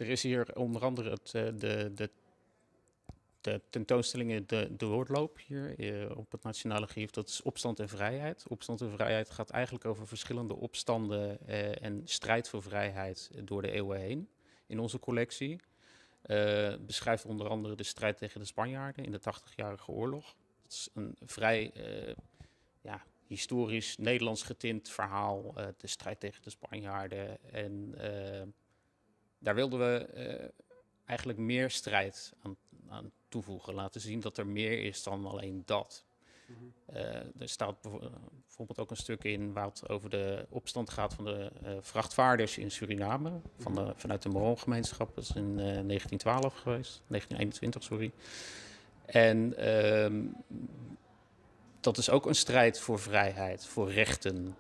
Er is hier onder andere de tentoonstelling De Doorloop hier op het Nationale Archief. Dat is Opstand en Vrijheid. Opstand en Vrijheid gaat eigenlijk over verschillende opstanden en strijd voor vrijheid door de eeuwen heen in onze collectie. Beschrijft onder andere de strijd tegen de Spanjaarden in de 80-jarige oorlog. Dat is een vrij historisch Nederlands getint verhaal. De strijd tegen de Spanjaarden. En daar wilden we eigenlijk meer strijd aan toevoegen. Laten zien dat er meer is dan alleen dat. Er staat bijvoorbeeld ook een stuk in waar het over de opstand gaat van de vrachtvaarders in Suriname. Vanuit de Moron-gemeenschap. Dat is in 1912 geweest. 1921, sorry. En dat is ook een strijd voor vrijheid, voor rechten.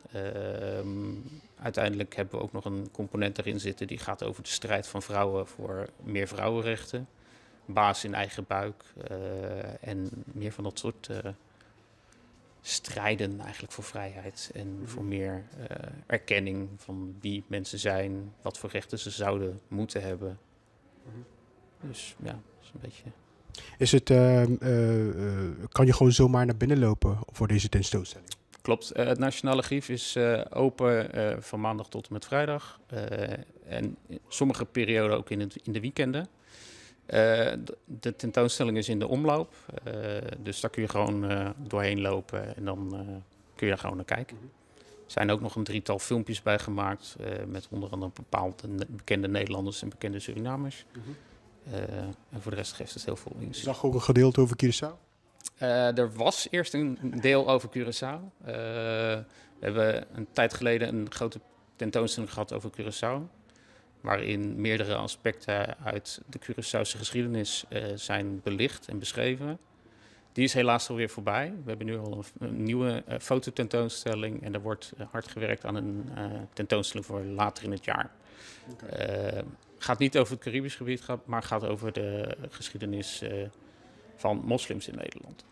Uiteindelijk hebben we ook nog een component erin zitten die gaat over de strijd van vrouwen voor meer vrouwenrechten. Baas in eigen buik en meer van dat soort strijden eigenlijk voor vrijheid. En voor meer erkenning van wie mensen zijn, wat voor rechten ze zouden moeten hebben. Dus ja, dat is een beetje... Kan je gewoon zomaar naar binnen lopen voor deze tentoonstelling? Klopt. Het Nationale Archief is open van maandag tot en met vrijdag. En in sommige perioden ook in de weekenden. De tentoonstelling is in de omloop. Dus daar kun je gewoon doorheen lopen en dan kun je daar gewoon naar kijken. Er zijn ook nog een drietal filmpjes bij gemaakt. Met onder andere bepaalde bekende Nederlanders en bekende Surinamers. En voor de rest geeft het heel veel inzicht. Zag ook een gedeelte over Curaçao? Er was eerst een deel over Curaçao. We hebben een tijd geleden een grote tentoonstelling gehad over Curaçao. Waarin meerdere aspecten uit de Curaçaose geschiedenis zijn belicht en beschreven. Die is helaas alweer voorbij. We hebben nu al een nieuwe fototentoonstelling. En er wordt hard gewerkt aan een tentoonstelling voor later in het jaar. Okay. Gaat niet over het Caribisch gebied, maar gaat over de geschiedenis van moslims in Nederland.